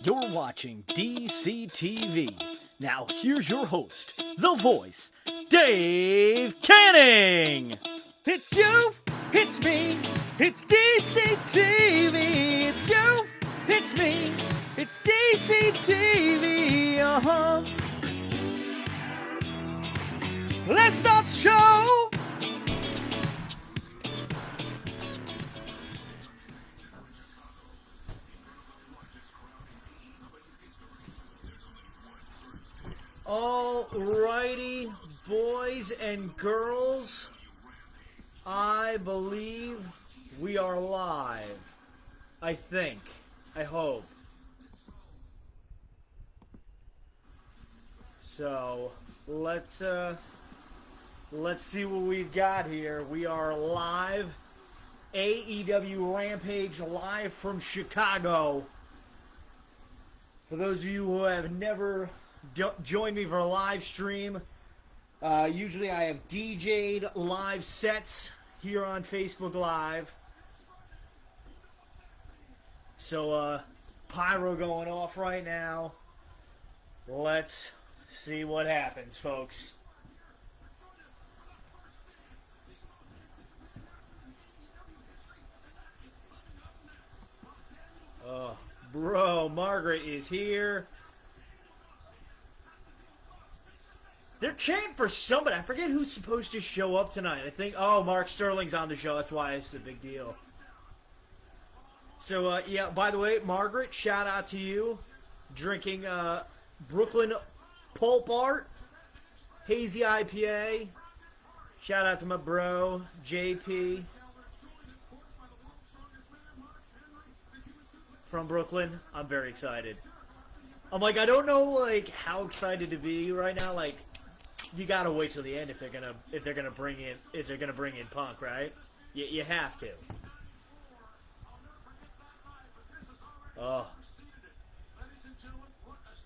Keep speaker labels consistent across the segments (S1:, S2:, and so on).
S1: You're watching DCTV. Now here's your host, the voice, Dave Canning. It's you, it's me, it's DCTV. It's you, it's me, it's DCTV. Let's start the show. Alrighty, boys and girls, I believe we are live. I think. I hope. So, let's see what we've got here. We are live. AEW Rampage live from Chicago. For those of you who have never join me for a live stream. Usually I have DJ'd live sets here on Facebook Live. So, pyro going off right now. Let's see what happens, folks. Bro, Margaret is here. They're chanting for somebody. I forget who's supposed to show up tonight. I think, Mark Sterling's on the show. That's why it's a big deal. So, yeah, by the way, Margaret, shout out to you. Drinking Brooklyn Pulp Art, Hazy IPA. Shout out to my bro, JP. From Brooklyn. I'm very excited. I'm like, I don't know, how excited to be right now. You gotta wait till the end if they're gonna bring in Punk, right? You have to. Oh,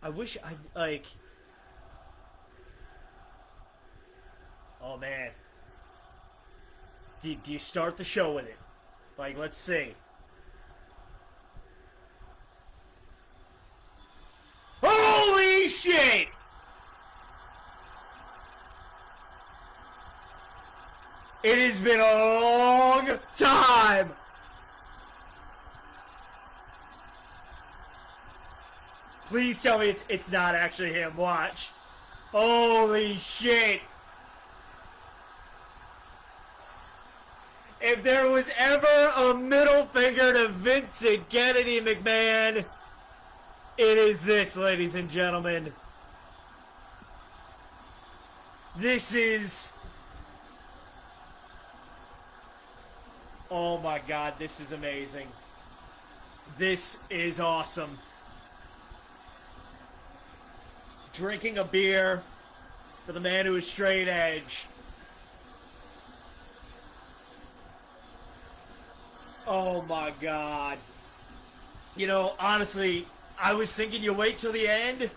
S1: I wish I Oh man, do you start the show with it? Let's see. Holy shit! It has been a long time. Please tell me it's not actually him. Watch. Holy shit. If there was ever a middle finger to Vincent Kennedy McMahon, it is this, ladies and gentlemen. This is... Oh my god, this is amazing. This is awesome. Drinking a beer for the man who is straight edge. Oh my god. You know, honestly, I was thinking you wait till the end,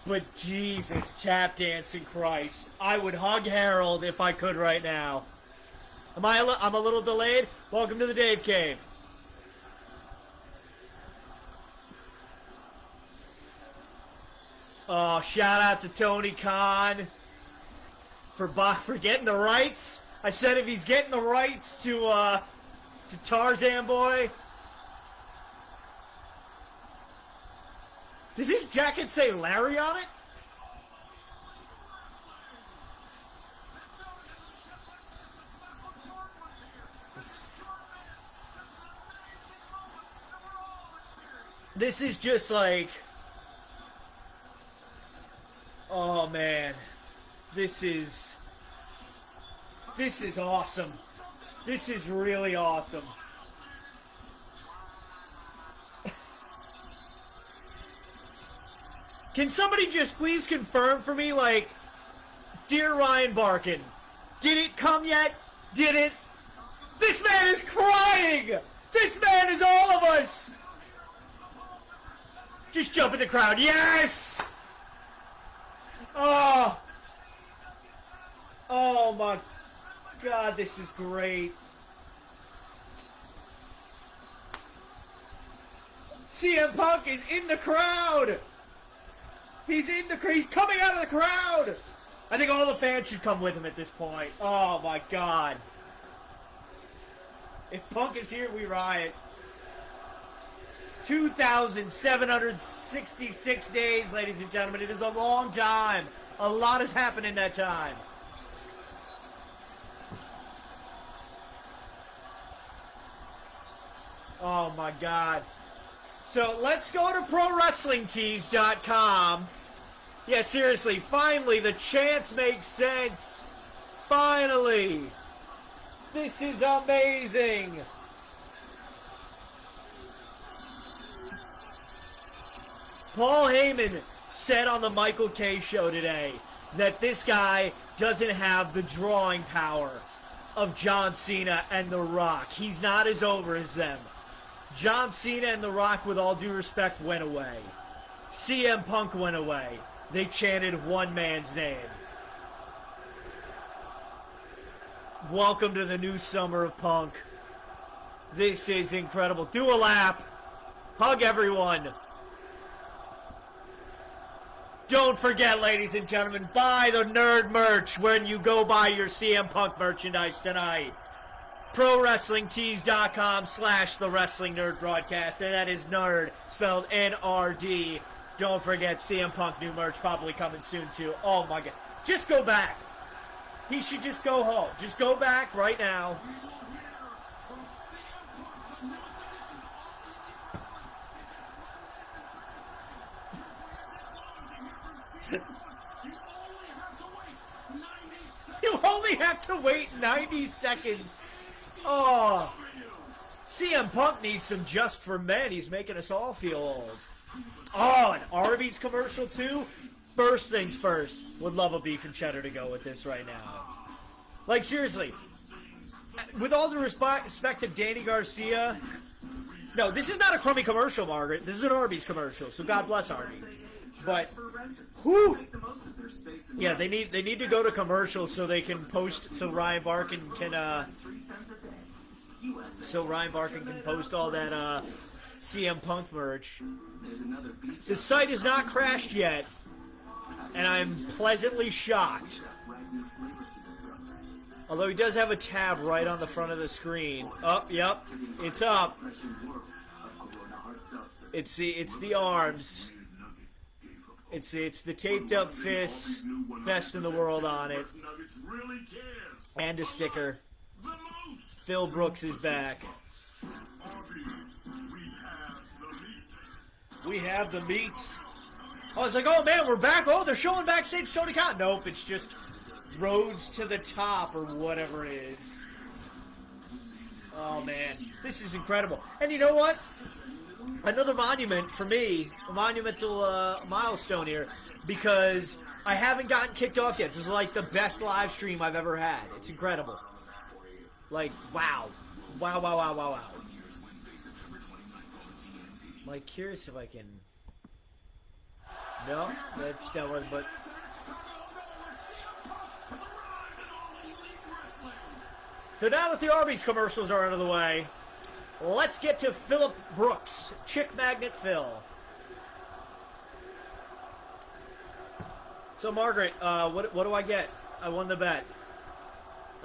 S1: but Jesus, tap dancing Christ. I would hug Harold if I could right now. I'm a little delayed. Welcome to the Dave Cave. Oh, shout out to Tony Khan for getting the rights. I said if he's getting the rights to Tarzan Boy. Does his jacket say Larry on it? This is just oh man, this is awesome. This is really awesome. Can somebody just please confirm for me, dear Ryan Barkin, did it come yet? Did it? This man is crying! This man is all of us! Just jump in the crowd. Yes! Oh! Oh my God, this is great. CM Punk is in the crowd. He's coming out of the crowd. I think all the fans should come with him at this point. Oh my God. If Punk is here, we riot. 2,766 days, ladies and gentlemen. It is a long time. A lot has happened in that time. Oh my God. So let's go to ProWrestlingTees.com. Yeah, seriously, finally, the chants make sense. Finally. This is amazing. Paul Heyman said on the Michael Kay show today that this guy doesn't have the drawing power of John Cena and The Rock. He's not as over as them. John Cena and The Rock, with all due respect, went away. CM Punk went away. They chanted one man's name. Welcome to the new summer of Punk. This is incredible. Do a lap. Hug everyone. Don't forget, ladies and gentlemen, buy the Nerd merch when you go buy your CM Punk merchandise tonight. ProWrestlingTees.com/The Wrestling Nerd Broadcast, and that is Nerd, spelled N-R-D. Don't forget, CM Punk new merch probably coming soon too. Oh my God. Just go back. He should just go home. Just go back right now. You only have to wait 90 seconds. Oh, CM Punk needs some Just for Men. He's making us all feel old. Oh, an Arby's commercial too? First things first. Would love a beef and cheddar to go with this right now. Like, seriously. With all due respect to Danny Garcia. No, this is not a crummy commercial, Margaret. This is an Arby's commercial, so God bless Arby's. But, whew. Yeah, they need to go to commercial so they can post, so Ryan Barkin can post all that CM Punk merch. The site has not crashed yet, and I'm pleasantly shocked. Although he does have a tab right on the front of the screen. Oh, yep, it's up. It's the arms. It's the taped up fists, best in the world on it, and a sticker. Phil Brooks is back. We have the meats. I was like, oh man, we're back. Oh, they're showing backstage Tony Khan. Nope, it's just Roads to the Top or whatever it is. Oh man, this is incredible. And you know what? Another monument for me, a monumental milestone here, because I haven't gotten kicked off yet. This is like the best live stream I've ever had. It's incredible. Like, wow. Wow, wow, wow, wow, wow. I'm like, curious if I can... No, that's not one, but... So now that the Arby's commercials are out of the way, let's get to Phillip Brooks, Chick Magnet Phil. So, Margaret, what do I get? I won the bet.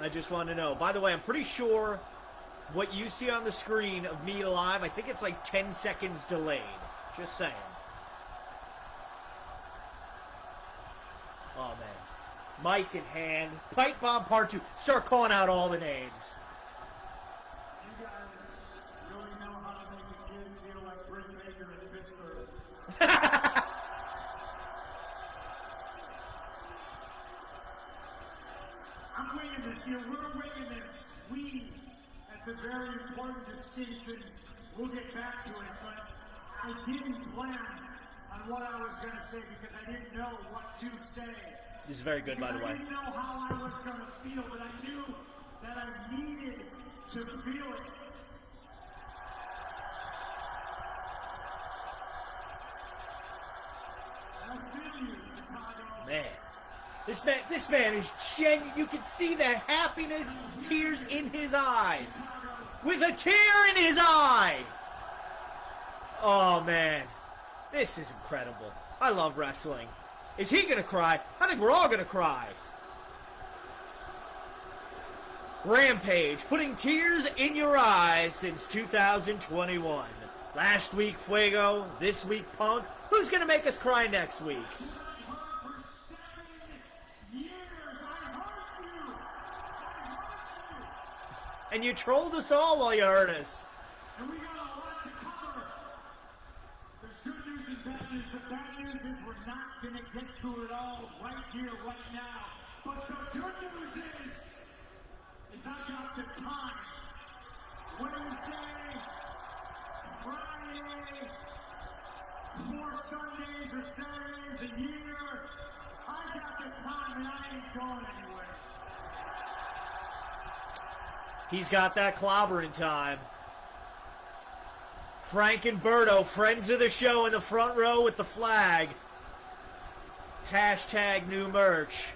S1: I just want to know. By the way, I'm pretty sure what you see on the screen of me live, I think it's like 10 seconds delayed. Just saying. Oh, man. Mic in hand. Pipe Bomb Part 2. Start calling out all the names.
S2: I'm winging this here. We're winging this. That's a very important distinction. We'll get back to it, but I didn't plan on what I was going to say because I didn't know what to say.
S1: This is very good, by the way.
S2: I didn't know how I was going to feel, but I knew that I needed to feel it. I feel you, Chicago.
S1: Man. This man is genuine. You can see the happiness, tears in his eyes. With a tear in his eye. Oh, man. This is incredible. I love wrestling. Is he going to cry? I think we're all going to cry. Rampage, putting tears in your eyes since 2021. Last week, Fuego. This week, Punk. Who's going to make us cry next week? And you trolled us all while you heard us.
S2: And we got a lot to cover. There's good news and bad news. The bad news is we're not going to get to it all right here, right now. But the good news is I got the time. Wednesday, Friday, 4 Sundays or Saturdays a year. I got the time and I ain't going anywhere.
S1: He's got that clobbering time. Frank and Berto, friends of the show in the front row with the flag. Hashtag new merch.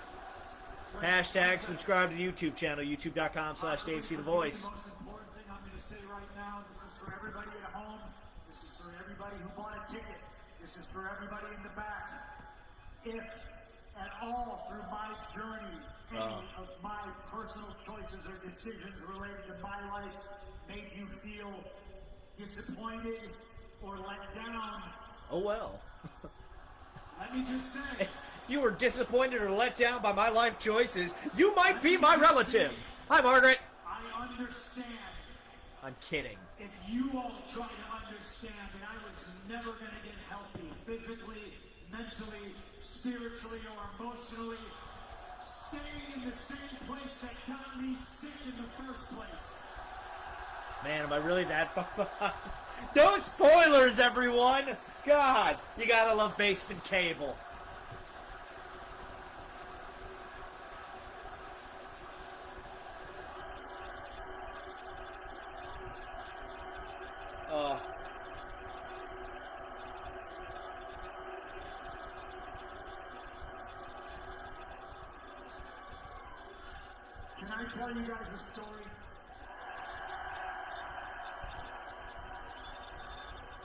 S1: Hashtag subscribe to the YouTube channel, youtube.com/DaveCTheVoice.
S2: The most important thing I'm going to say right now, this is for everybody at home. This is for everybody who bought a ticket. This is for everybody in the back. If at all through my journey, any of my personal choices or decisions related to my life made you feel disappointed or let down.
S1: Oh, well.
S2: Let me just say.
S1: You were disappointed or let down by my life choices. You might be my relative. Hi, Margaret.
S2: I understand.
S1: I'm kidding.
S2: If you all try to understand that I was never going to get healthy physically, mentally, spiritually, or emotionally, staying in the same place that got me sick in the first place.
S1: Man, am I really that far behind? No spoilers, everyone! God, you gotta love Basement Cable.
S2: Can I tell you guys a story?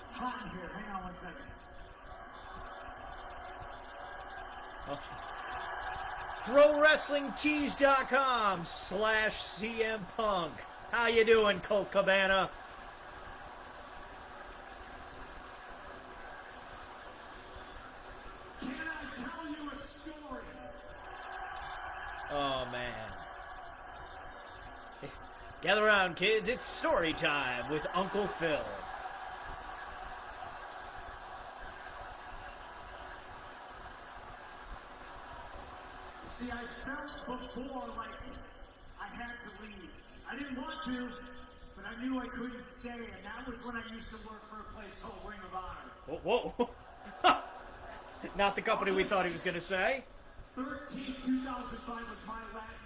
S2: It's hot in here. Hang on one second.
S1: ProWrestlingTees.com/CM Punk. How you doing, Colt Cabana?
S2: Can I tell you a story?
S1: Oh, man. Gather around, kids. It's story time with Uncle Phil.
S2: See, I felt before like I had to leave. I didn't want to, but I knew I couldn't stay, and that was when I used to work for a place called Ring of Honor.
S1: Whoa. Not the company we thought he was going to say.
S2: 2005 was my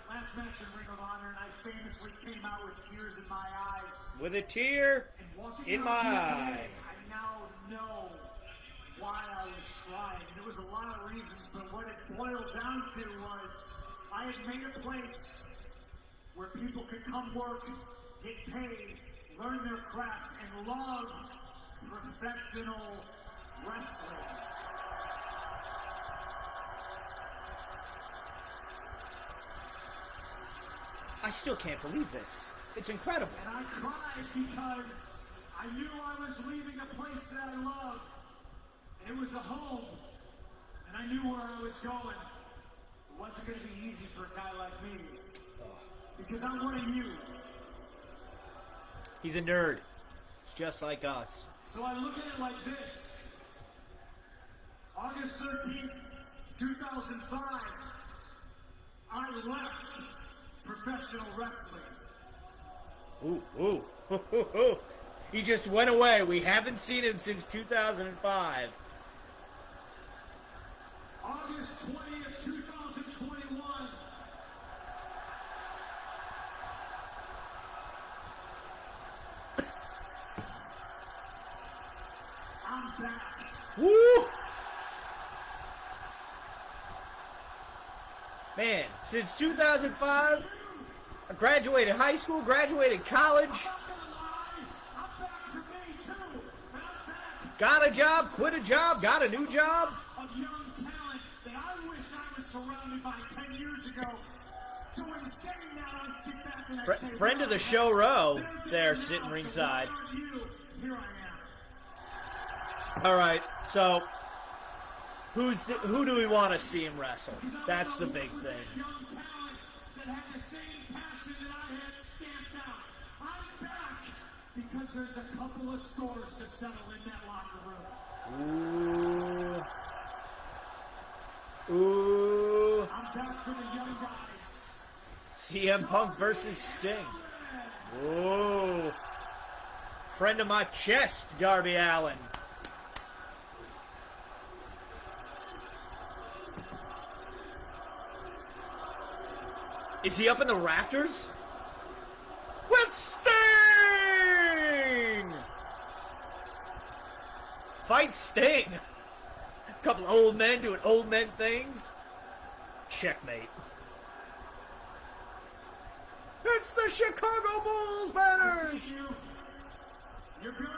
S2: last match in Ring of Honor, and I famously came out with tears in my eyes.
S1: With a tear in my eye.
S2: I now know why I was crying. There was a lot of reasons, but what it boiled down to was I had made a place where people could come work, get paid, learn their craft, and love professional wrestling.
S1: I still can't believe this. It's incredible.
S2: And I cried because I knew I was leaving a place that I love. And it was a home. And I knew where I was going. It wasn't going to be easy for a guy like me. Because I'm one of you.
S1: He's a nerd. He's just like us.
S2: So I look at it like this. August 13th, 2005, I left professional wrestling.
S1: Ooh. He just went away. We haven't seen him since 2005.
S2: August 20th, 2021. I'm back.
S1: Woo! Man, since 2005, I graduated high school, graduated college.
S2: I'm not gonna lie, I'm back for me too. And I'm back
S1: Got a job, quit a job, got a new job.
S2: Of young talent that I wish I was surrounded by 10 years ago. So in saying that, I sit back and I say,
S1: Friend of the show, Row, there sitting ringside.
S2: Here I am.
S1: All right, so who do we want to see him wrestle? That's the big thing.
S2: Young talent that had the same passion that I had stamped out. I'm back because there's a couple of scores to settle in that locker room.
S1: Ooh.
S2: I'm back for the young guys.
S1: CM Punk versus Sting. Ooh. Friend of my chest, Darby Allin. Is he up in the rafters? With Sting! Fight Sting! A couple old men doing old men things. Checkmate. It's the Chicago Bulls banners!
S2: You're good.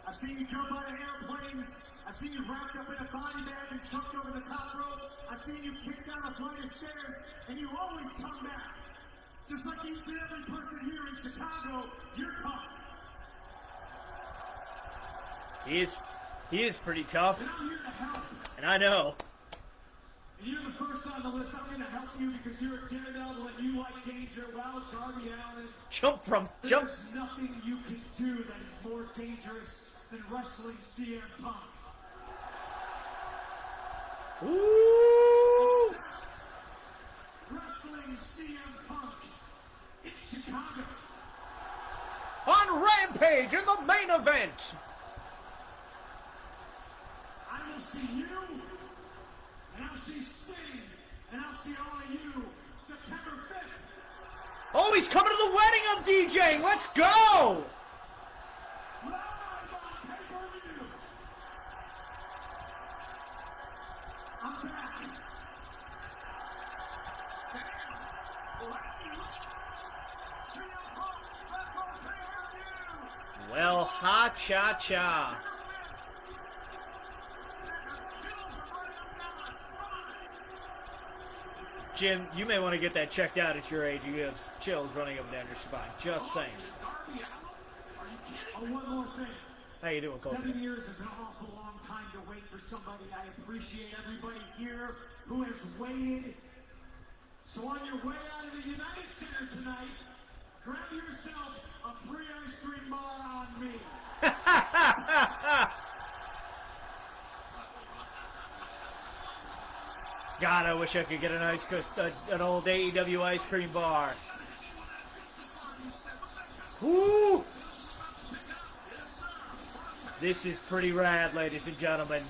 S2: I've seen you jump out of airplanes. I've seen you wrapped up in a body bag and chucked over the top rope. I've seen you kick down a flight of stairs, and you always come back. Just like each and every person here in Chicago, you're tough.
S1: He is pretty tough.
S2: And I'm here to help.
S1: And I know.
S2: And you're the first on the list. I'm going to help you because you're a daredevil and you like danger. Well, Darby Allin.
S1: There's
S2: nothing you can do that is more dangerous than wrestling CM Punk.
S1: Ooh!
S2: Wrestling CM Punk in Chicago.
S1: On Rampage in the main event.
S2: I will see you, and I'll see Sting, and I'll see all of you September 5th.
S1: Oh, he's coming to the wedding I'm DJing. Let's go!
S2: Live on pay-per-view. I'm back. Damn. Last year's CM Punk back on pay-per-view.
S1: Well, ha-cha-cha. Jim, you may want to get that checked out at your age. You have chills running up and down your spine. Just saying.
S2: Oh, one more thing.
S1: How you doing, Cole?
S2: 7 years is an awful long time to wait for somebody. I appreciate everybody here who has waited. So on your way out of the United Center tonight, grab yourself a free ice cream bar on me.
S1: God, I wish I could get an old AEW ice cream bar. Woo! This is pretty rad, ladies and gentlemen.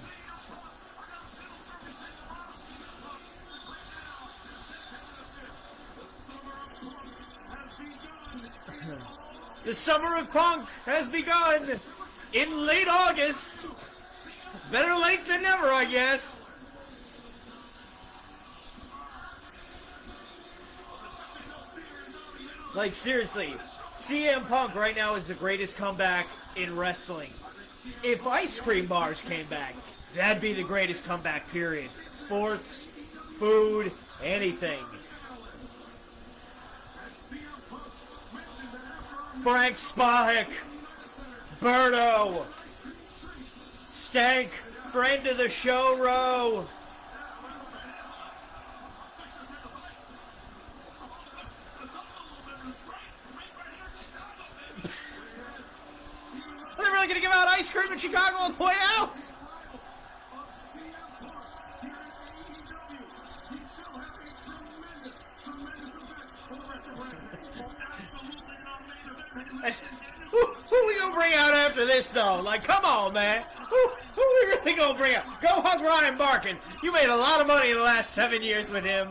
S1: The summer of Punk has begun in late August. Better late than never, I guess. Like, seriously, CM Punk right now is the greatest comeback in wrestling. If ice cream bars came back, that'd be the greatest comeback, period. Sports, food, anything. Frank Spahik, Berto, Stank, friend of the show, Row. Are they really going to give out ice cream in Chicago on the way out? Who are we going to bring out after this, though? Like, come on, man. Who are we really going to bring out? Go hug Ryan Barkin. You made a lot of money in the last 7 years with him.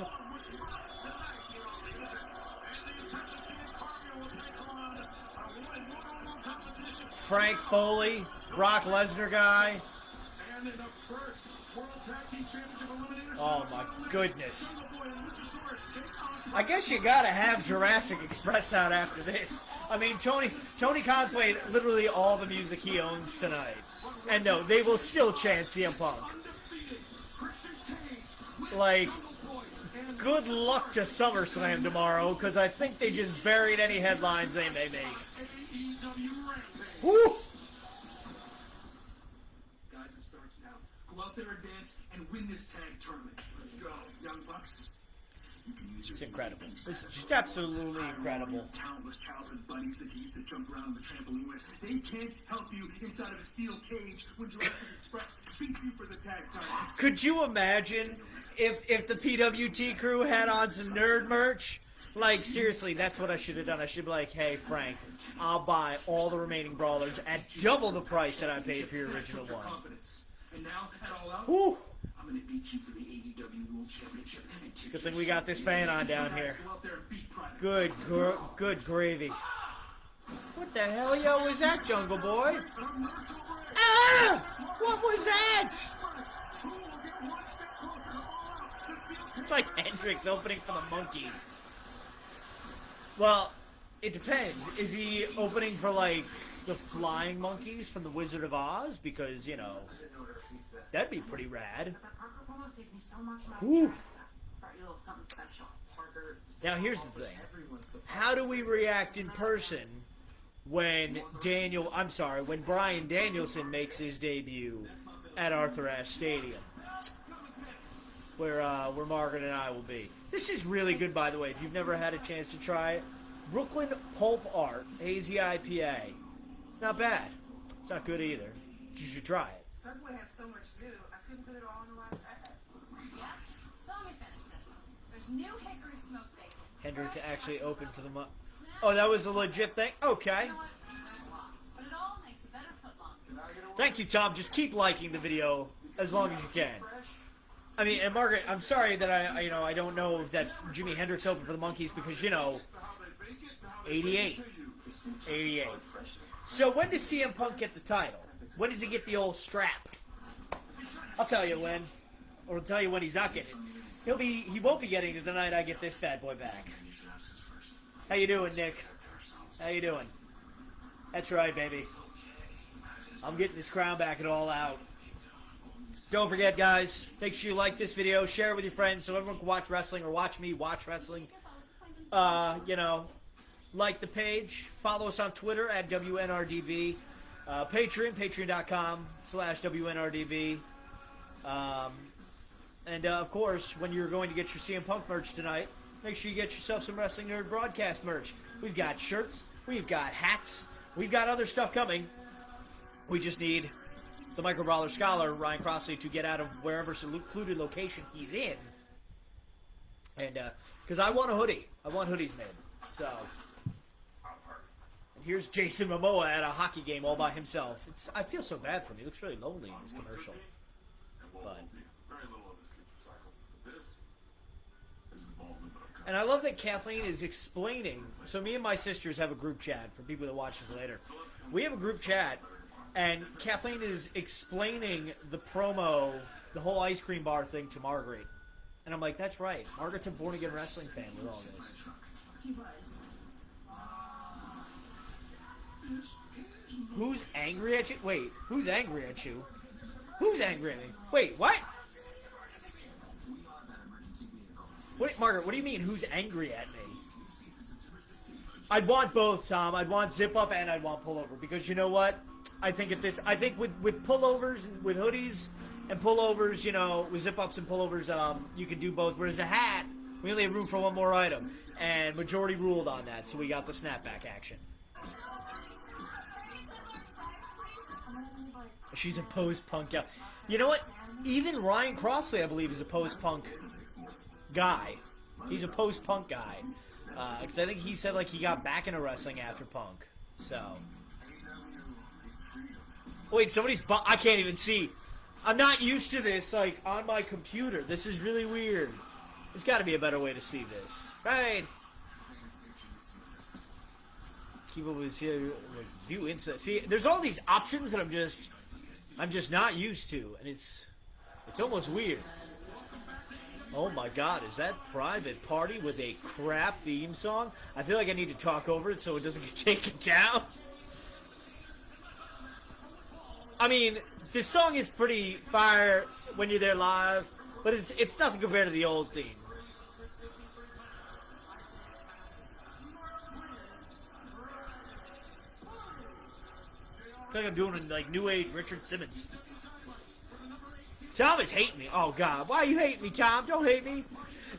S1: Frank Foley, Brock Lesnar guy.
S2: And the first World Tag Team Championship Eliminator.
S1: Oh my goodness. I guess you gotta have Jurassic Express out after this. I mean, Tony Khan's played literally all the music he owns tonight. And no, they will still chant CM Punk. Like, good luck to SummerSlam tomorrow, because I think they just buried any headlines they may make. Woo!
S2: Guys, it starts now. Go out there, advance, and win this tag tournament. Let's go, Young Bucks.
S1: It's incredible. It's just absolutely incredible.
S2: Countless childhood buddies that you used to jump around on the trampoline with. They can't help you inside of a steel cage when Jurassic Express beats you for the tag titles.
S1: Could you imagine if the PWT crew had on some nerd merch? Like, seriously, that's what I should have done. I should be like, hey, Frank, I'll buy all the remaining brawlers at double the price that I paid for your original one.
S2: And now, at All Out,
S1: Whew.
S2: I'm going to beat you for the AEW World Championship.
S1: Good thing we got this fan on down here. Good gravy. What the hell, yo, was that, Jungle Boy? Ah! What was that? It's like Hendrix opening for the Monkeys. Well, it depends. Is he opening for, like, the Flying Monkeys from the Wizard of Oz? Because, you know, that'd be pretty rad. Whew. Now, here's the thing. How do we react in person when Bryan Danielson makes his debut at Arthur Ashe Stadium, where Margaret and I will be? This is really good, by the way, if you've never had a chance to try it. Brooklyn Pulp Art Hazy IPA. It's not bad. It's not good either. You should try it.
S3: Subway has so much new, I couldn't put it all in the last ad. Yeah, so let me finish this. There's new hickory smoked bacon.
S1: Hendrix to actually open for the month. Oh, that was a legit thing? Okay.
S3: You know what? But it all makes a better footlong.
S1: Thank you, Tom. Just keep liking the video as long as you can. I mean, and Margaret, I'm sorry that I don't know that Jimi Hendrix opened for the Monkees because, 88. So when does CM Punk get the title? When does he get the old strap? I'll tell you when. Or I'll tell you when he's not getting it. He won't be getting it the night I get this bad boy back. How you doing, Nick? How you doing? That's right, baby. I'm getting this crown back and all out. Don't forget, guys, make sure you like this video, share it with your friends so everyone can watch wrestling or watch me watch wrestling. Like the page. Follow us on Twitter at WNRDB. Patreon.com/WNRDB. And, of course, when you're going to get your CM Punk merch tonight, make sure you get yourself some Wrestling Nerd broadcast merch. We've got shirts. We've got hats. We've got other stuff coming. We just need the Micro Brawler Scholar, Ryan Crossley, to get out of wherever secluded location he's in. And, because I want a hoodie. I want hoodies made. So, and here's Jason Momoa at a hockey game all by himself. I feel so bad for him. He looks really lonely in this commercial. But, and I love that Kathleen is explaining. So me and my sisters have a group chat for people that watch this later. We have a group chat, and Kathleen is explaining the promo, the whole ice cream bar thing to Margaret. And I'm like, that's right. Margaret's a born-again wrestling fan with all this. Who's angry at you? Wait, who's angry at you? Who's angry at me? Wait, what? What, Margaret, what do you mean, who's angry at me? I'd want both, Tom. I'd want zip-up and I'd want pullover. Because you know what? I think with pullovers and with hoodies and pullovers, with zip-ups and pullovers, you can do both. Whereas the hat, we only have room for one more item. And majority ruled on that, so we got the snapback action. She's a post-punk guy. You know what? Even Ryan Crossley, I believe, is a post-punk guy. He's a post-punk guy. Because I think he said, he got back into wrestling after Punk. So. Wait, I can't even see. I'm not used to this, on my computer. This is really weird. There's got to be a better way to see this. Right? Keep over here. View inside. See, there's all these options that I'm just I'm just not used to, and it's almost weird. Oh my god, is that Private Party with a crap theme song? I feel like I need to talk over it so it doesn't get taken down. I mean, this song is pretty fire when you're there live, but it's nothing compared to the old theme. I feel like I'm doing like New Age Richard Simmons. Tom is hating me. Oh, God. Why you hating me, Tom? Don't hate me.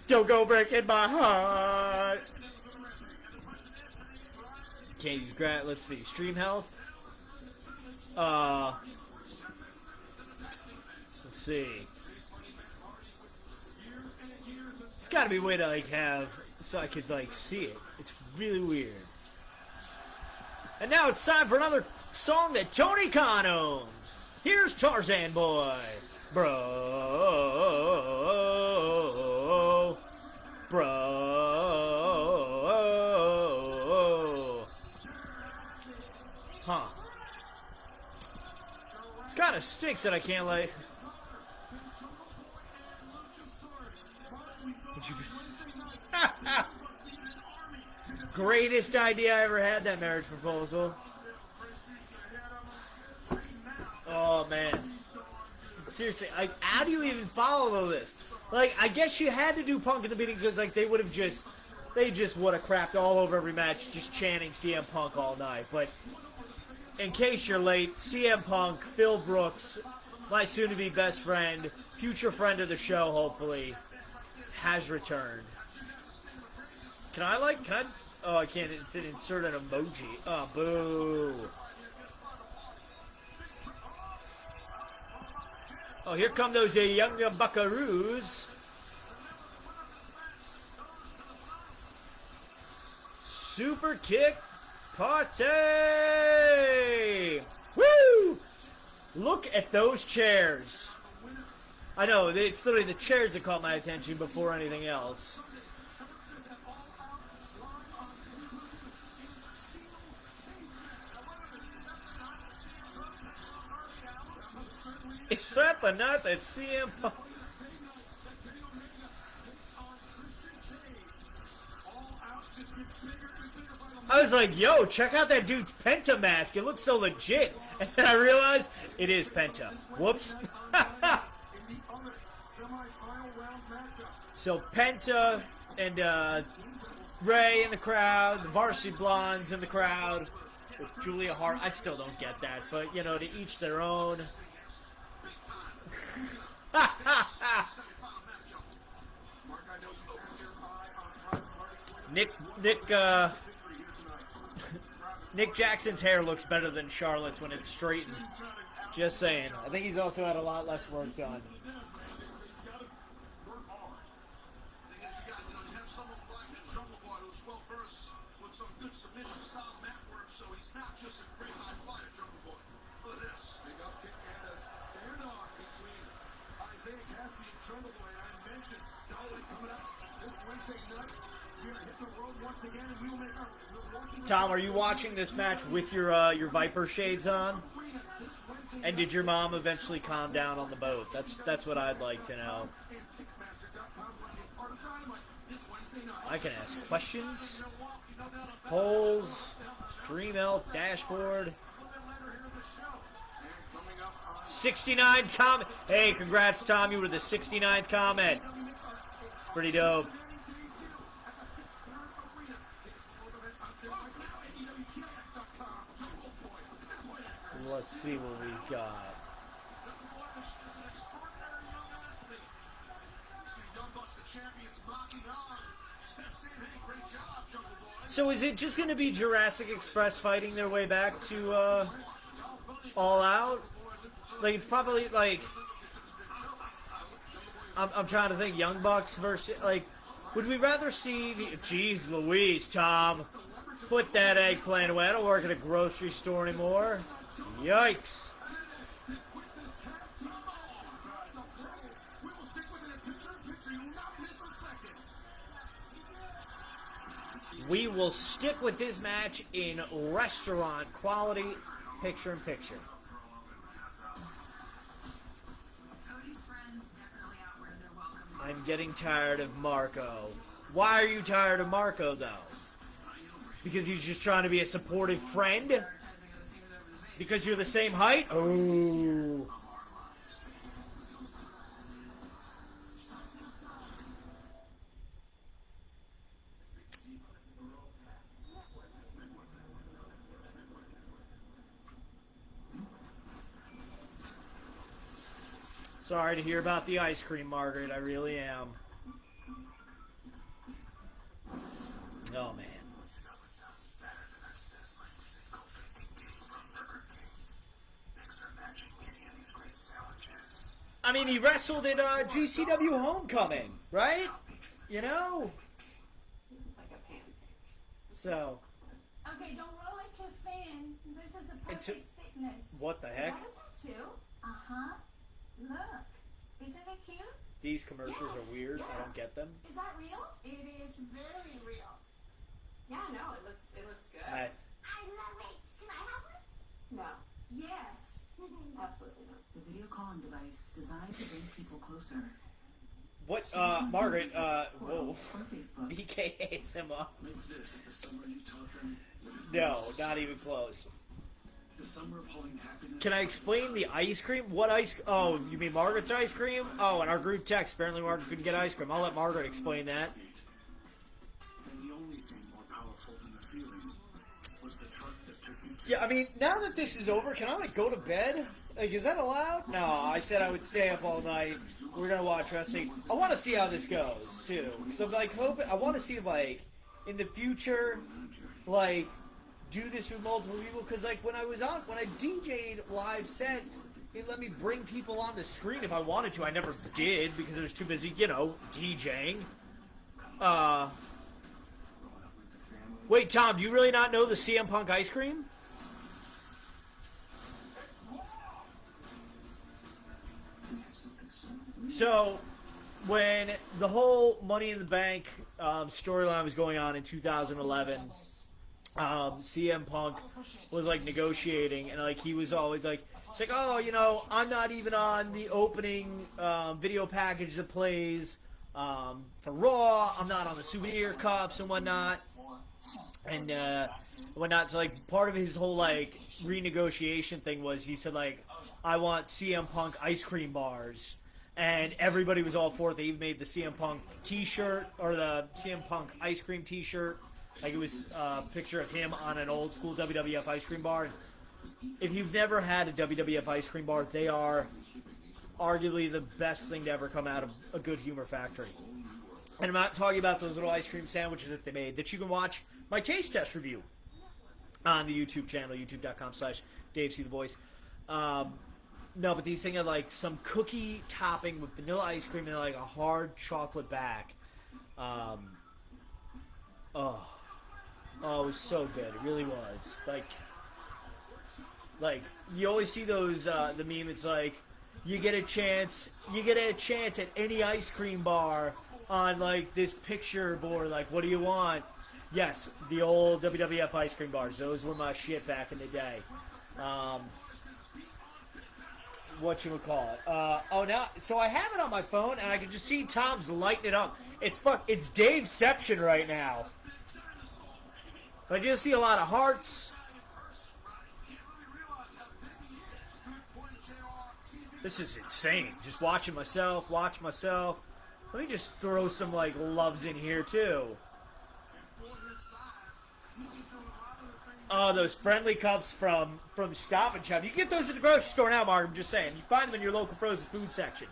S1: Don't go breaking my heart. Can't use let's see. Stream health. Let's see. It's got to be a way to, like, have... So I could, like, see it. It's really weird. And now it's time for another song that Tony Khan owns. Here's Tarzan Boy. Bro. Huh. It's kind of stinks that I can't, like... Greatest idea I ever had, that marriage proposal. Oh, man. Seriously, like, how do you even follow this? Like, I guess you had to do Punk in the beginning because, like, they would have just would have crapped all over every match just chanting CM Punk all night. But in case you're late, CM Punk, Phil Brooks, my soon-to-be best friend, future friend of the show, hopefully, has returned. Can I? Oh, I can't insert an emoji. Oh, boo. Oh, here come those young buckaroos. Super kick party! Woo! Look at those chairs. I know, it's literally the chairs that caught my attention before anything else. Is that the night that CM Punk... I was like, yo, check out that dude's Penta mask. It looks so legit. And then I realized it is Penta. Whoops. So Penta and Ray in the crowd, the Varsity Blondes in the crowd, with Julia Hart. I still don't get that, but, you know, to each their own. Nick Jackson's hair looks better than Charlotte's when it's straightened. Just saying. I think he's also had a lot less work done. Tom, are you watching this match with your Viper shades on? And did your mom eventually calm down on the boat? That's what I'd like to know. I can ask questions, polls, stream elk, dashboard. 69 comment. Hey, congrats, Tom. You were the 69th comment. It's pretty dope. Let's see what we got. So is it just going to be Jurassic Express fighting their way back to All Out? Like, it's probably like... I'm trying to think. Young Bucks versus... Like, would we rather see the... Jeez Louise, Tom. Put that eggplant away. I don't work at a grocery store anymore. Yikes. We will stick with this match in restaurant quality, picture-in-picture. getting tired of Marco. Why are you tired of Marco, though? Because he's just trying to be a supportive friend? Because you're the same height? Oh. Sorry to hear about the ice cream, Margaret. I really am. Oh, man. I mean, he wrestled at GCW Homecoming, right? You know?
S3: It's like a pancake.
S1: So.
S3: Okay, don't roll it too thin. This is a perfect thickness.
S1: What the heck?
S3: Is that a tattoo? Uh-huh. Look. Isn't it cute?
S1: These commercials are weird. I don't get them.
S3: Is that real? It is very real. Yeah, no, it looks good.
S4: I love it. Can I have one?
S3: No. Yes. Absolutely not.
S5: The video calling device designed to bring people closer.
S1: What, Margaret, whoa.
S5: Or Facebook.
S1: BKASMR.
S6: Like this, the summer you talking?
S1: No, not even close.
S6: The summer of holding happiness.
S1: Can I explain the ice cream? What ice? Oh, you mean Margaret's ice cream? Oh, in our group text, apparently Margaret couldn't get ice cream. I'll let Margaret explain that.
S6: And the only thing more powerful than the feeling was the truck that took you to.
S1: Yeah, I mean, now that this is over, can I, like, go to bed? Like, is that allowed? No, I said I would stay up all night. We're gonna watch wrestling. I want to see how this goes, too. So, like, I want to see, like, in the future, like, do this with multiple people, because like when I DJ'd live sets, it let me bring people on the screen if I wanted to. I never did because I was too busy, you know, DJing. Wait, Tom, do you really not know the CM Punk ice cream? So, when the whole Money in the Bank storyline was going on in 2011, CM Punk was like negotiating, and like he was always like, it's like, oh, you know, I'm not even on the opening video package that plays for Raw. I'm not on the souvenir cups and whatnot, and whatnot. So like part of his whole like renegotiation thing was he said like, I want CM Punk ice cream bars. And everybody was all for it. They even made the CM Punk T-shirt, or the CM Punk ice cream T-shirt. Like, it was a picture of him on an old school WWF ice cream bar. If you've never had a WWF ice cream bar, they are arguably the best thing to ever come out of a Good Humor Factory. And I'm not talking about those little ice cream sandwiches that they made, that you can watch my taste test review on the YouTube channel, youtube.com/DaveCTheVoice. No, but these things are like some cookie topping with vanilla ice cream and like a hard chocolate back. Oh, it was so good. It really was. Like you always see those the meme. It's like you get a chance at any ice cream bar on like this picture board. Like, what do you want? Yes, the old WWF ice cream bars. Those were my shit back in the day. So I have it on my phone, and I can just see Tom's lighting it up. It's Daveception right now. I just see a lot of hearts. This is insane. Just watch myself. Let me just throw some like loves in here too. Oh, those friendly cups from Stop and Shop. You can get those at the grocery store now, Mark. I'm just saying. You find them in your local frozen food section.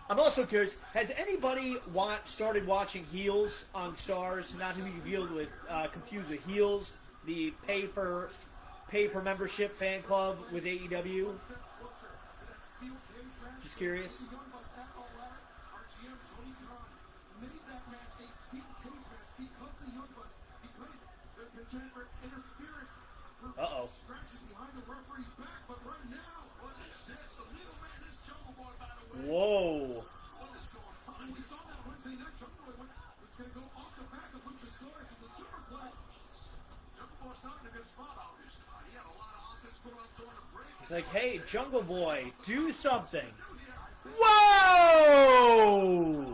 S1: I'm also curious, has anybody started watching Heels on Stars? Not to be confused with Heels, the pay per membership fan club with AEW. Just curious. Uh-oh. Whoa. It's like, hey, Jungle Boy, do something. Whoa!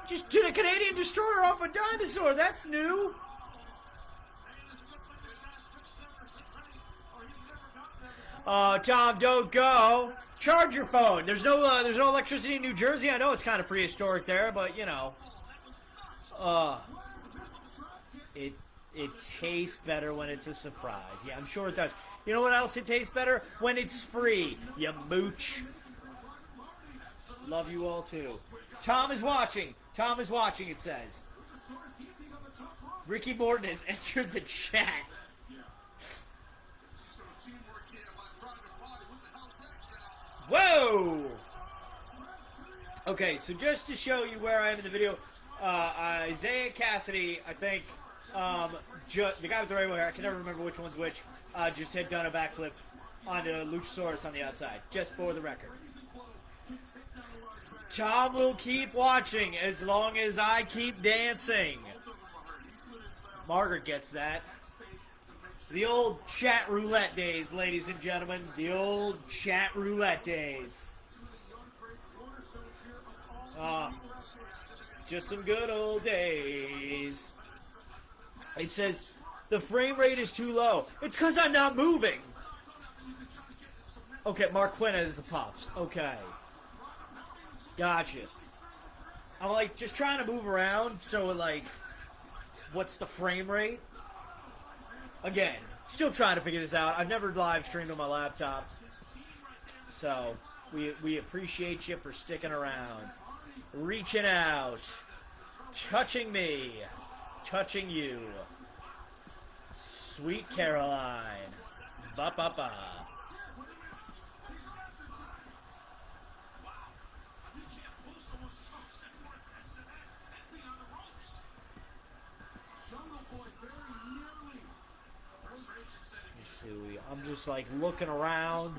S1: Just did a Canadian Destroyer off a dinosaur. That's new. Tom, don't go. Charge your phone. There's no electricity in New Jersey. I know it's kind of prehistoric there, but you know, it tastes better when it's a surprise. Yeah, I'm sure it does. You know what else it tastes better? When it's free. You mooch. Love you all too. Tom is watching. Tom is watching. It says. Ricky Morton has entered the chat. Whoa! Okay, so just to show you where I am in the video, Isaiah Cassidy, I think, the guy with the rainbow hair, I can never remember which one's which, just had done a backflip onto Luchasaurus on the outside, just for the record. Tom will keep watching as long as I keep dancing. Margaret gets that. The old chat roulette days, ladies and gentlemen. The old chat roulette days. Just some good old days. It says, the frame rate is too low. It's because I'm not moving. Okay, Mark Quinn has the puffs. Okay. Gotcha. I'm like, just trying to move around, so like, what's the frame rate? Again, still trying to figure this out. I've never live streamed on my laptop. So, we appreciate you for sticking around. Reaching out. Touching me. Touching you. Sweet Caroline. Ba-ba-ba. I'm just like looking around.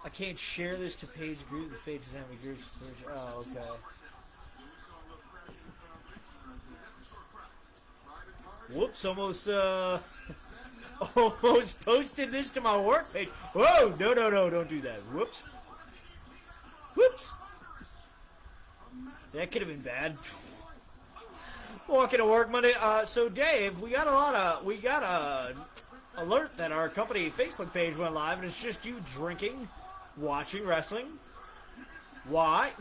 S1: I can't share this to page group. This page doesn't have any groups. Oh, okay. Whoops! Almost posted this to my work page. Whoa! No! Don't do that. Whoops! Whoops! That could have been bad. Walking to work Monday. So Dave, we got a alert that our company Facebook page went live, and it's just you drinking, watching wrestling. Why?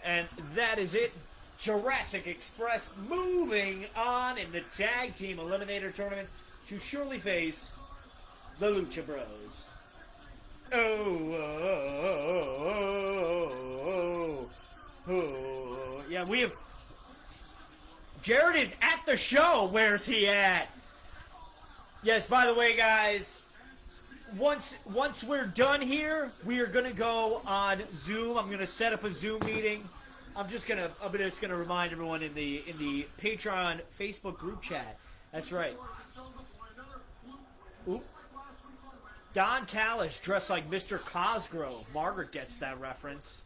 S1: And that is it. Jurassic Express moving on in the tag team eliminator tournament to surely face the Lucha Bros. Yeah, we have. Jared is at the show. Where's he at? Yes, by the way, guys, once we're done here, we are going to go on Zoom. I'm going to set up a Zoom meeting. I'm just going to remind everyone in the Patreon Facebook group chat. That's right. Oop. Don Callis dressed like Mr. Cosgrove. Margaret gets that reference.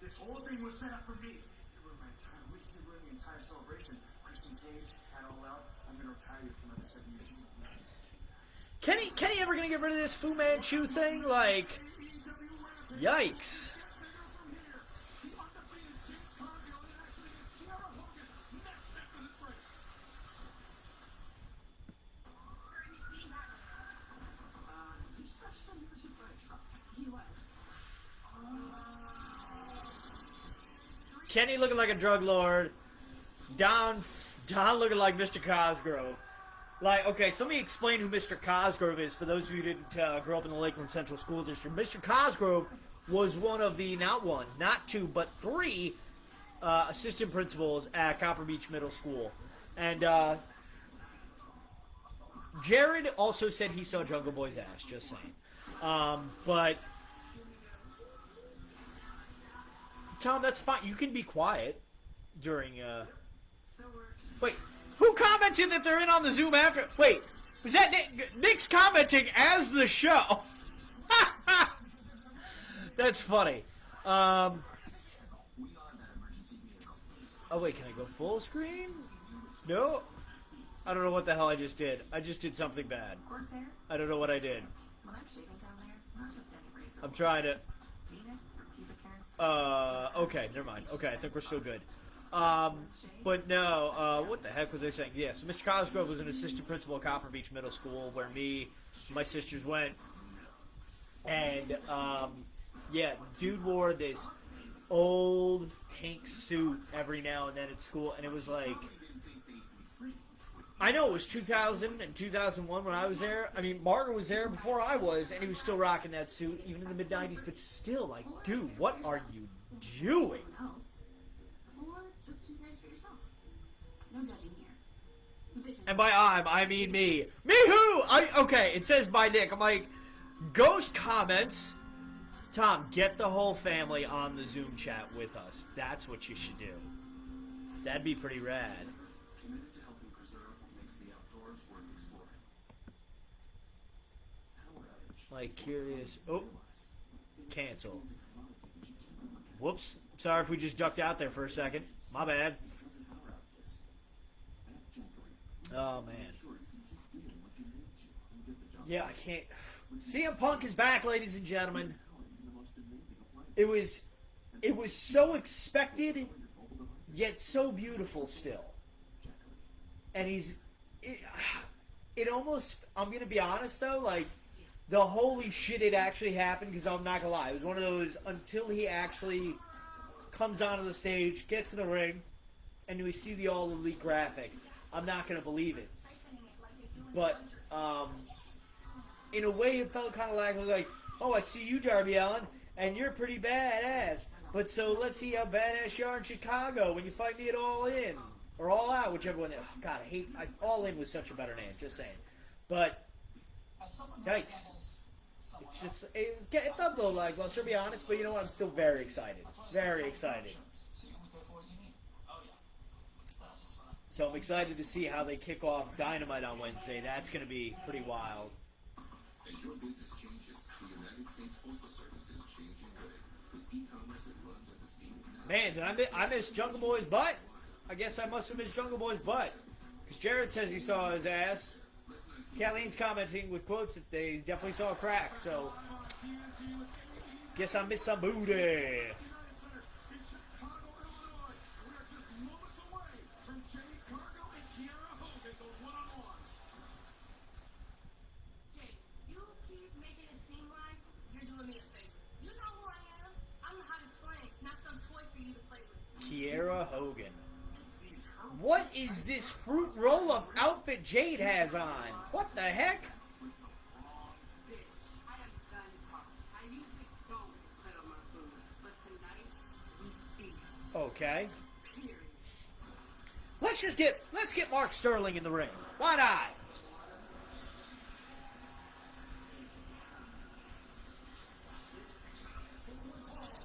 S2: This whole thing was set up for me. You ruined my entire week. You ruined the entire celebration. Christian Cage had all out. I'm going to retire you for another 7 years.
S1: Kenny ever going to get rid of this Fu Manchu thing? Like, yikes. Kenny looking like a drug lord. Don looking like Mr. Cosgrove. Like, okay, so let me explain who Mr. Cosgrove is for those of you who didn't grow up in the Lakeland Central School District. Mr. Cosgrove was one of the, not one, not two, but three assistant principals at Copper Beach Middle School. And Jared also said he saw Jungle Boy's ass, just saying. But Tom, that's fine. You can be quiet during, Wait, who commented that they're in on the Zoom after? Wait, was that Nick? Nick's commenting as the show. That's funny. Oh wait, can I go full screen? No. I don't know what the hell I just did. I just did something bad.
S5: Corsair?
S1: I don't know what I did.
S5: When I'm shaving down there, not just any razor.
S1: I'm trying to.
S5: Venus or pubic hair.
S1: Okay, never mind. Okay, I think we're still good. But no, what the heck was I saying? Yeah, so Mr. Cosgrove was an assistant principal at Copper Beach Middle School where me and my sisters went. And, yeah, dude wore this old pink suit every now and then at school, and it was like, I know it was 2000 and 2001 when I was there. I mean, Margaret was there before I was, and he was still rocking that suit, even in the mid-90s, but still, like, dude, what are you doing?
S3: Or just too nice for yourself. No judging here. Vision.
S1: And by I mean me. Me who? Okay, it says by Nick. I'm like, Ghost comments, Tom, get the whole family on the Zoom chat with us. That's what you should do. That'd be pretty rad.
S6: Committed to helping preserve what makes the outdoors worth exploring. Power outage.
S1: Like, curious. Oh, cancel. Whoops. Sorry if we just ducked out there for a second. My bad. Oh, man. Yeah, I can't. CM Punk is back, ladies and gentlemen. It was so expected, yet so beautiful still. And it almost, I'm going to be honest though, like, the holy shit it actually happened, because I'm not going to lie. It was one of those, until he actually comes onto the stage, gets in the ring, and we see the All Elite graphic, I'm not going to believe it. But, in a way, it felt kind of like, oh, I see you, Darby Allin, and you're pretty badass. But so let's see how badass you are in Chicago when you fight me at All In. Or All Out, whichever one. Oh, God, All In was such a better name, just saying. But, yikes. It's just, it felt a little lackluster, to be honest, but you know what? I'm still very excited. Very excited. So I'm excited to see how they kick off Dynamite on Wednesday. That's going to be pretty wild.
S7: As your business changes, the United States Postal Service is changing with e-commerce that runs at the speed of
S1: Man, did I miss Jungle Boy's butt? I guess I must have missed Jungle Boy's butt. Because Jared says he saw his ass. Kathleen's commenting with quotes that they definitely saw a crack, so guess I missed some booty. Kiera Hogan. What is this fruit roll-up outfit Jade has on? What the heck? Okay. Let's get Mark Sterling in the ring. Why not?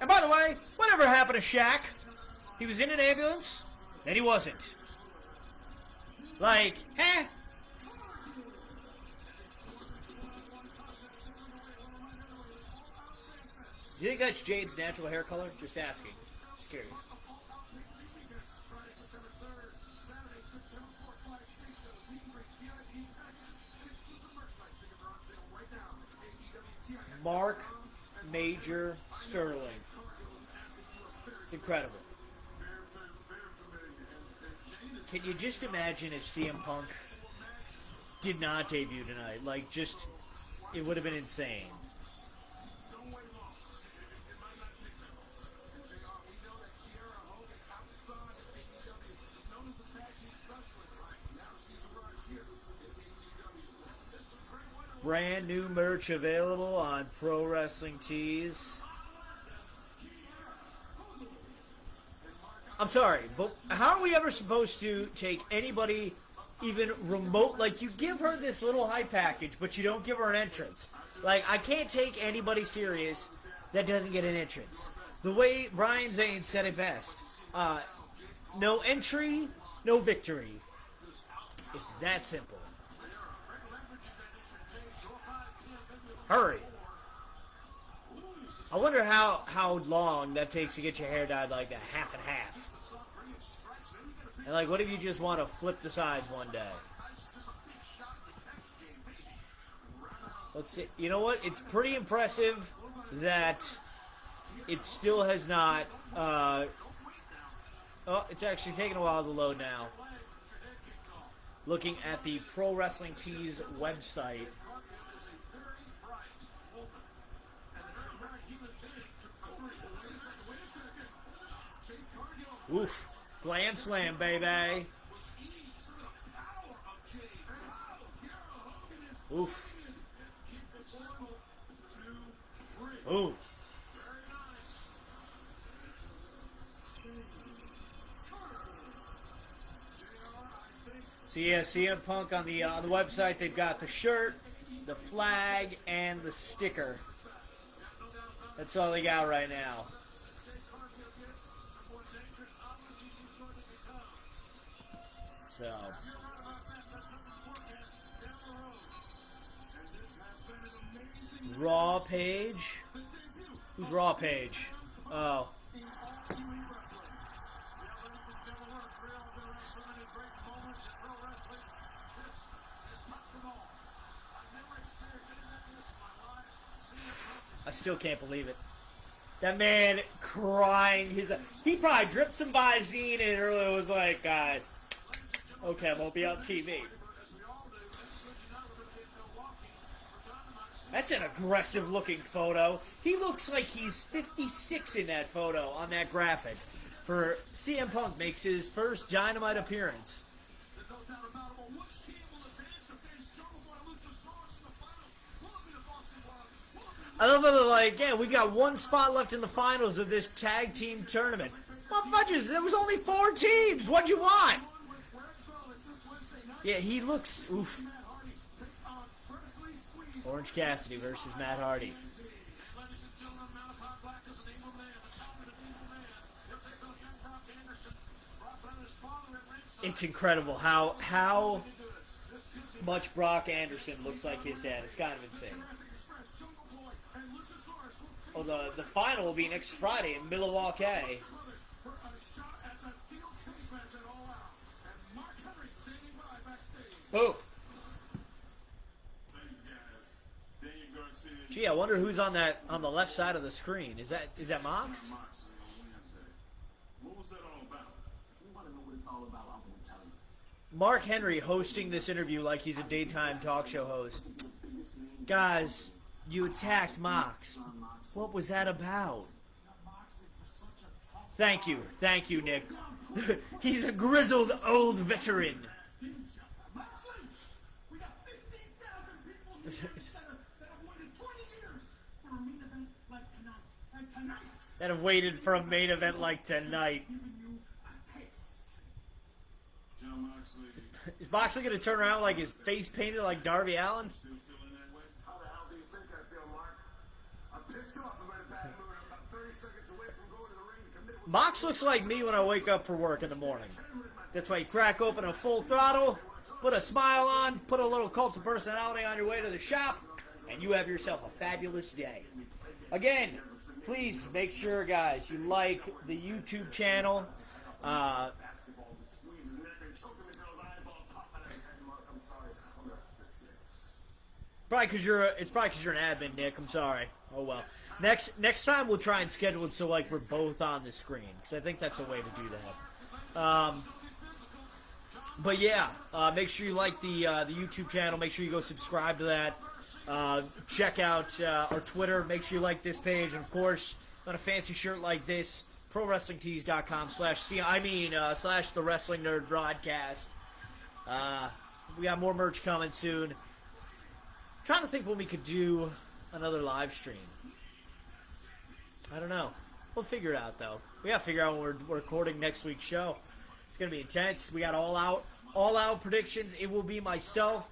S1: And by the way, whatever happened to Shaq? He was in an ambulance, then he wasn't. Like, eh? Do you think that's Jade's natural hair color? Just asking. Just curious. Mark Major Sterling. It's incredible. Can you just imagine if CM Punk did not debut tonight? Like, just, it would have been insane. Brand new merch available on Pro Wrestling Tees. I'm sorry, but how are we ever supposed to take anybody even remote? Like, you give her this little hype package, but you don't give her an entrance. Like, I can't take anybody serious that doesn't get an entrance. The way Brian Zane said it best, no entry, no victory. It's that simple. I wonder how long that takes to get your hair dyed like that, half and half. And like, what if you just want to flip the sides one day? Let's see. You know what? It's pretty impressive that it still has not. Oh, it's actually taking a while to load now. Looking at the Pro Wrestling Tees website. Oof. Glam slam, baby. Oof. Ooh. So yeah, CM Punk on the website, they've got the shirt, the flag, and the sticker. That's all they got right now. So Raw page. Who's Raw page? Oh. I still can't believe it. That man crying. He probably dripped some Visine and earlier was like, guys, okay, I won't be on TV. That's an aggressive looking photo. He looks like he's 56 in that photo on that graphic. For CM Punk makes his first Dynamite appearance. I love how they're like, yeah, we got one spot left in the finals of this tag team tournament. Well, fudges, there was only 4 teams. What'd you want? Yeah, he looks, oof. Orange Cassidy versus Matt Hardy. It's incredible how much Brock Anderson looks like his dad. It's kind of insane. Oh, the final will be next Friday in Milwaukee. Oh. Gee, I wonder who's on the left side of the screen. Is that Mox?
S6: What was that all about? If you want to know what it's all about, I'm going to tell you.
S1: Mark Henry hosting this interview like he's a daytime talk show host. Guys, you attacked Mox. What was that about? Thank you, Nick. He's a grizzled old veteran. That have waited for a main event like tonight. Is Moxley going to turn around like his face painted like Darby Allin?
S6: How the hell do you think I feel, Mark? I'm pissed off. I'm in a bad mood. I'm about 30 seconds away from going to the ring to commit with
S1: Mox looks like me when I wake up for work in the morning. That's why you crack open a full throttle, put a smile on, put a little cult of personality on your way to the shop, and you have yourself a fabulous day. Again, please make sure, guys, you like the YouTube channel. Probably because you're an admin, Nick. I'm sorry. Oh well. Next time we'll try and schedule it so like we're both on the screen, because I think that's a way to do that. But yeah, make sure you like the YouTube channel. Make sure you go subscribe to that. Check out our Twitter. Make sure you like this page, and of course, on a fancy shirt like this, ProWrestlingTees.com /slash the Wrestling Nerd Broadcast. We got more merch coming soon. Trying to think when we could do another live stream. I don't know. We'll figure it out though. We gotta figure out when we're recording next week's show. It's gonna be intense. We got all out predictions. It will be myself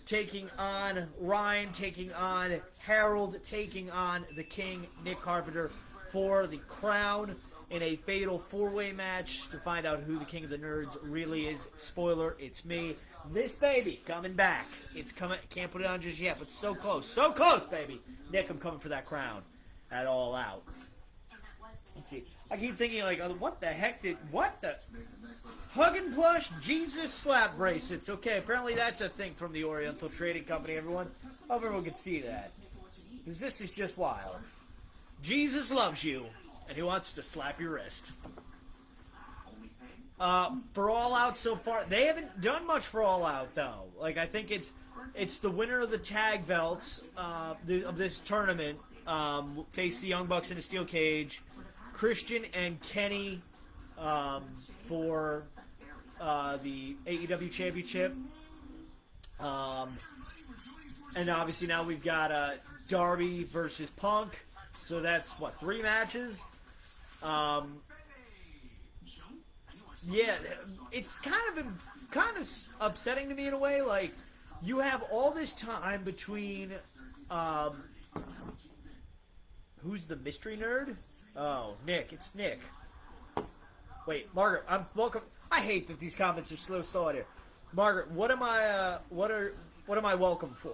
S1: taking on Ryan, taking on Harold, taking on the King, Nick Carpenter, for the crown in a fatal 4-way match to find out who the King of the Nerds really is. Spoiler, it's me. This baby coming back. It's coming. Can't put it on just yet, but so close. So close, baby. Nick, I'm coming for that crown. at All Out. Let's see. I keep thinking, like, what the heck what the? Hug and Plush Jesus slap bracelets. Okay, apparently that's a thing from the Oriental Trading Company, everyone. Hope everyone can see that. Because this is just wild. Jesus loves you, and he wants to slap your wrist. For All Out so far, they haven't done much for All Out, though. Like, I think it's the winner of the tag belts of this tournament face the Young Bucks in a steel cage. Christian and Kenny for the AEW Championship. And obviously now we've got Darby versus Punk. So that's, what, 3 matches? Yeah, it's kind of upsetting to me in a way. Like, you have all this time between who's the mystery nerd? Oh, Nick. It's Nick. Wait, Margaret. I'm welcome. I hate that these comments are slow here. Margaret, what am I? What am I welcome for?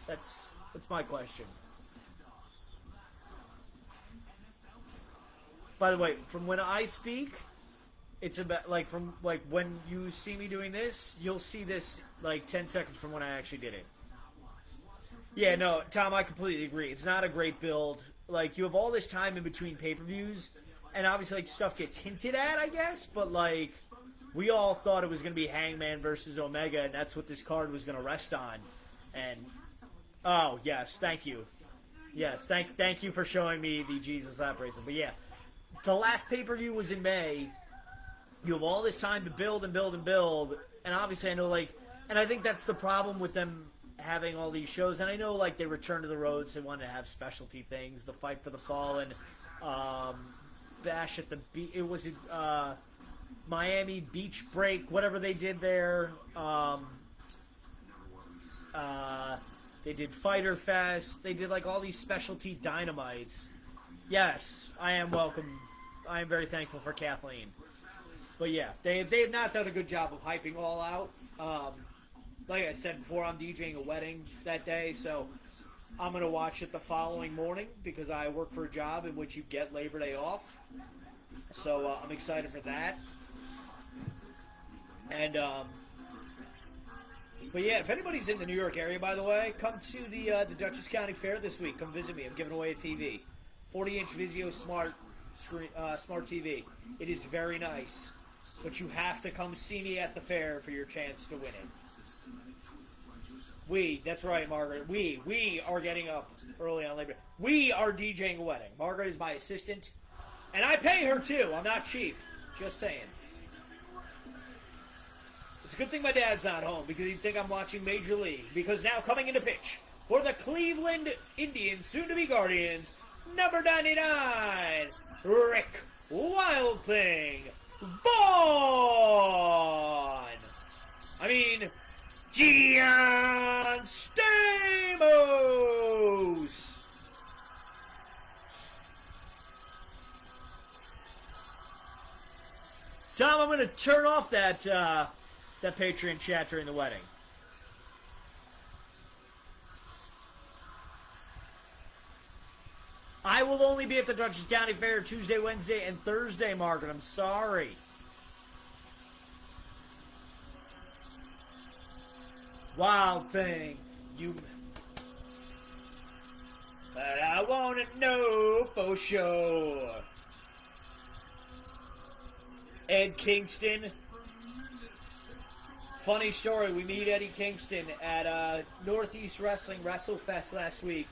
S1: That's my question. By the way, from when I speak, it's about from when you see me doing this, you'll see this 10 seconds from when I actually did it. Yeah, no, Tom, I completely agree. It's not a great build. Like, you have all this time in between pay-per-views, and obviously, stuff gets hinted at, I guess, but, we all thought it was going to be Hangman versus Omega, and that's what this card was going to rest on. And, oh, yes, thank you. Yes, thank you for showing me the Jesus Lap Bracelet. But, yeah, the last pay-per-view was in May. You have all this time to build and build and build, and obviously, I know, and I think that's the problem with them having all these shows, and I know they return to the roads. They want to have specialty things, the Fight for the Fallen, Bash at the Beach. It was Miami Beach Break, whatever they did there. They did Fighter Fest. They did all these specialty dynamites. Yes, I am welcome. I am very thankful for Kathleen. But yeah, they have not done a good job of hyping All Out. Like I said before, I'm DJing a wedding that day, so I'm going to watch it the following morning because I work for a job in which you get Labor Day off. So I'm excited for that. And, but yeah, if anybody's in the New York area, by the way, come to the Dutchess County Fair this week. Come visit me. I'm giving away a TV. 40-inch Vizio Smart TV. It is very nice. But you have to come see me at the fair for your chance to win it. That's right, Margaret. We are getting up early on Labor Day. We are DJing a wedding. Margaret is my assistant. And I pay her, too. I'm not cheap. Just saying. It's a good thing my dad's not home because he'd think I'm watching Major League. Because now coming into pitch for the Cleveland Indians, soon-to-be Guardians, number 99, Rick Wild Thing Vaughn. Gian Stamos. Tom, I'm going to turn off that Patreon chat during the wedding. I will only be at the Dutchess County Fair Tuesday, Wednesday, and Thursday, Margaret. I'm sorry. Wild Thing, but I want to know for sure. Ed Kingston. Funny story, we meet Eddie Kingston at Northeast Wrestling WrestleFest last week.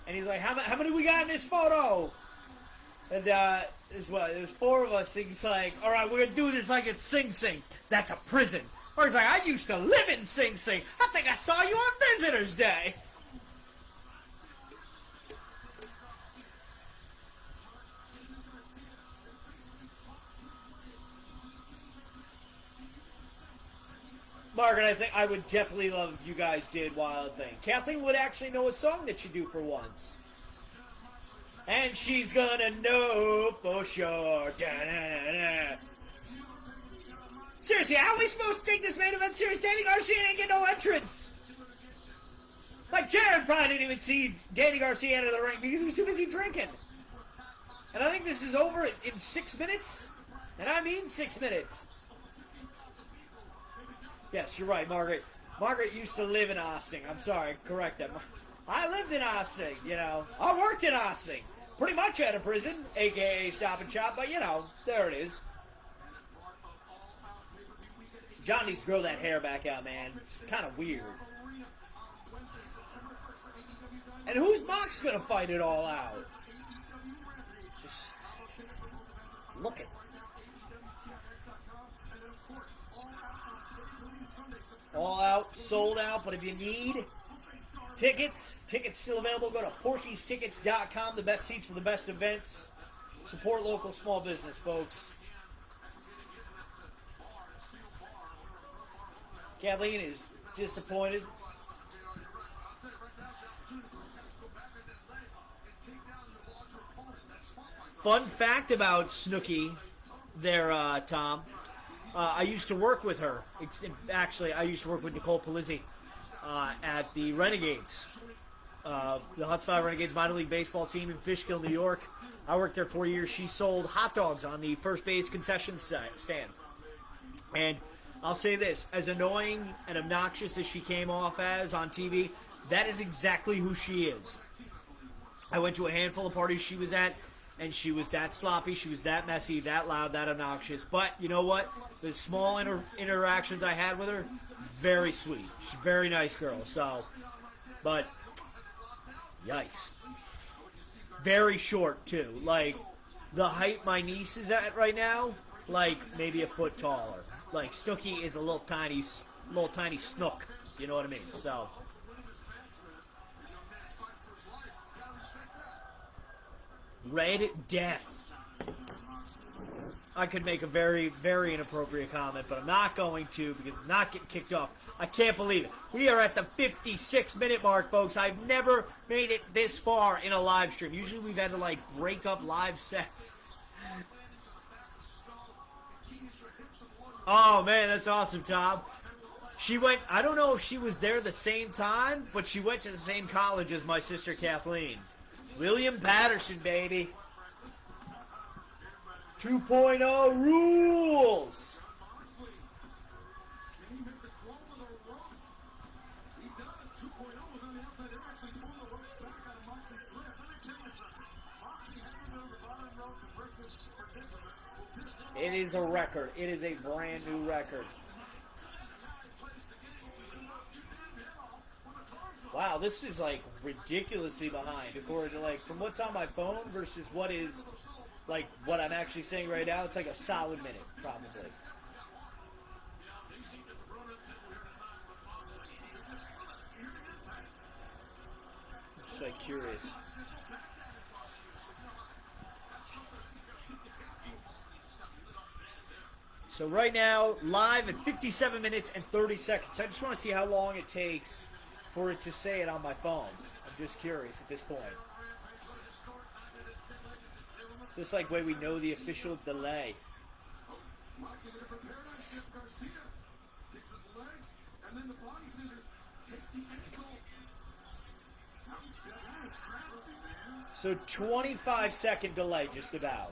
S1: And he's like, how many we got in this photo? And there's 4 of us. And he's like, all right, we're going to do this like it's Sing Sing. That's a prison. Or he's like, I used to live in Sing Sing. I think I saw you on Visitor's Day. Margaret, I think I would definitely love if you guys did Wild Thing. Kathleen would actually know a song that you do for once. And she's gonna know for sure. Da-da-da-da. Seriously, how are we supposed to take this main event serious? Danny Garcia ain't get no entrance. Like, Jared probably didn't even see Danny Garcia enter the ring because he was too busy drinking. And I think this is over in 6 minutes. And I mean 6 minutes. Yes, you're right, Margaret. Margaret used to live in Austin. I'm sorry, correct that. I lived in Austin, you know. I worked in Austin. Pretty much out of prison, a.k.a. Stop and Shop, but, you know, there it is. John needs to grow that hair back out, man. It's kind of weird. And who's Mox going to fight it all out? Just look it. All out, sold out, but if you need tickets still available. Go to Porky'sTickets.com, the best seats for the best events. Support local small business, folks. Kathleen is disappointed. Fun fact about Snooki there, Tom. I used to work with her. Actually, I used to work with Nicole Palizzi at the Renegades. The Hotspot Renegades minor league baseball team in Fishkill, New York. I worked there 4 years. She sold hot dogs on the first base concession stand. And I'll say this, as annoying and obnoxious as she came off as on TV, that is exactly who she is. I went to a handful of parties she was at, and she was that sloppy, she was that messy, that loud, that obnoxious. But you know what? The small interactions I had with her, very sweet. She's a very nice girl. So, but, yikes. Very short, too. Like, the height my niece is at right now, like, maybe a foot taller. Like, Snooki is a little tiny snook. You know what I mean? So. Red Death. I could make a very, very inappropriate comment, but I'm not going to because I'm not getting kicked off. I can't believe it. We are at the 56-minute mark, folks. I've never made it this far in a live stream. Usually we've had to, like, break up live sets. Oh, man, that's awesome, Tom. She went, I don't know if she was there the same time, but she went to the same college as my sister Kathleen. William Patterson, baby. 2.0 rules. It is a record. It is a brand new record. Wow, this is like ridiculously behind according to like from what's on my phone versus what is like what I'm actually saying right now. It's like a solid minute, probably. I'm just like curious. So right now, live at 57 minutes and 30 seconds. I just want to see how long it takes for it to say it on my phone. I'm just curious at this point. Is this like way we know the official delay? So 25-second delay, just about.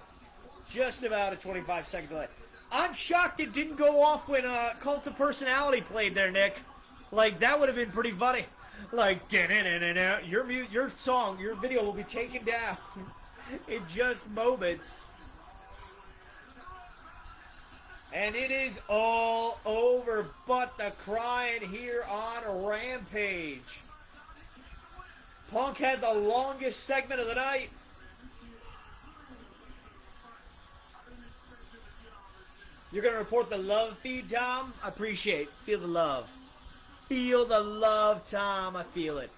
S1: Just about a 25-second delay. I'm shocked it didn't go off when Cult of Personality played there, Nick. Like, that would have been pretty funny. Like, your song, your video will be taken down in just moments. And it is all over but the crying here on Rampage. Punk had the longest segment of the night. You're going to report the love feed, Tom? I appreciate. Feel the love. Feel the love, Tom. I feel it.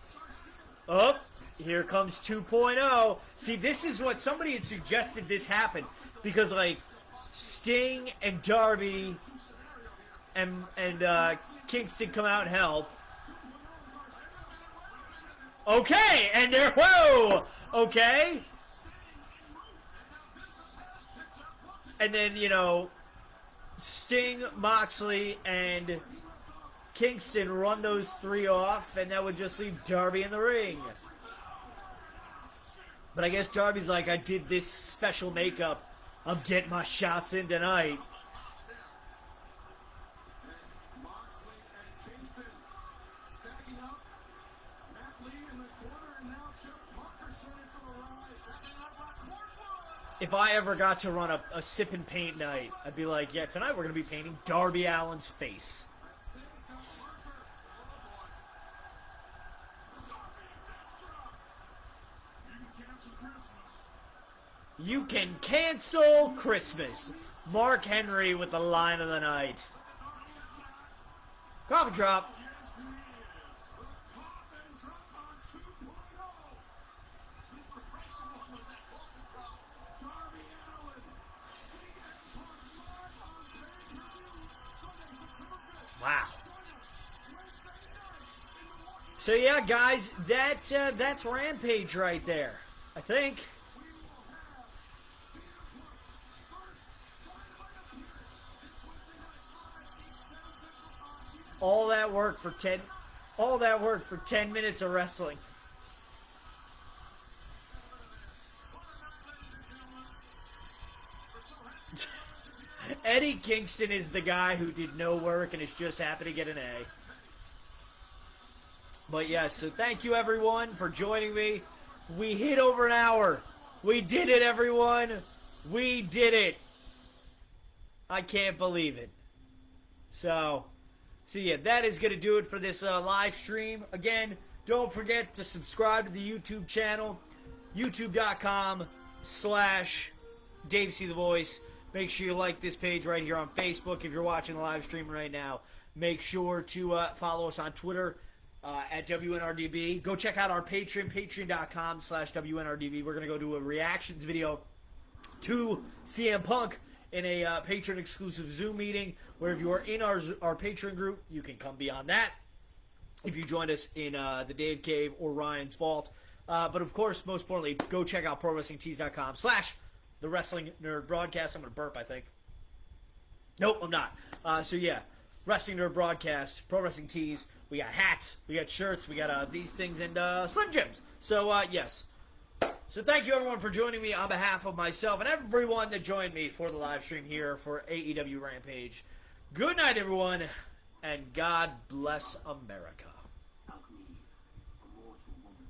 S1: Oh, here comes 2.0. See, this is what somebody had suggested this happen. Because, like, Sting and Darby and Kingston come out and help. Okay, and they're, whoa! Okay. And then, you know, Sting, Moxley, and Kingston run those 3 off, and that would just leave Darby in the ring. But I guess Darby's like, I did this special makeup. I'm getting my shots in tonight.
S6: Moxley and Kingston stacking up. Matt Lee in the corner, and now Chip Parker starting to rise. Stacking up on Cornwood.
S1: If I ever got to run a sip and paint night, I'd be like, yeah, tonight we're going to be painting Darby Allin's face. You can cancel Christmas. Mark Henry with the line of the night. Coffee drop. Wow. So yeah, guys, that's Rampage right there, I think. All that work for 10 minutes of wrestling. Eddie Kingston is the guy who did no work and is just happy to get an A. But yeah, so thank you everyone for joining me. We hit over an hour. We did it, everyone. We did it. I can't believe it. So yeah, that is going to do it for this live stream. Again, don't forget to subscribe to the YouTube channel, youtube.com/DaveCTheVoice. Make sure you like this page right here on Facebook if you're watching the live stream right now. Make sure to follow us on Twitter at WNRDB. Go check out our Patreon, patreon.com/WNRDB. We're going to go do a reactions video to CM Punk in a patron-exclusive Zoom meeting, where if you are in our Patreon group, you can come beyond that. If you joined us in the Dave Cave or Ryan's Vault. But of course, most importantly, go check out ProWrestlingTees.com/The Wrestling Nerd Broadcast. I'm going to burp, I think. Nope, I'm not. So yeah, Wrestling Nerd Broadcast, Pro Wrestling Tees. We got hats, we got shirts, we got these things, and Slim Jims. So yes. So thank you everyone for joining me on behalf of myself and everyone that joined me for the live stream here for AEW Rampage. Good night, everyone, and God bless America.
S7: Alchemy, a mortal woman.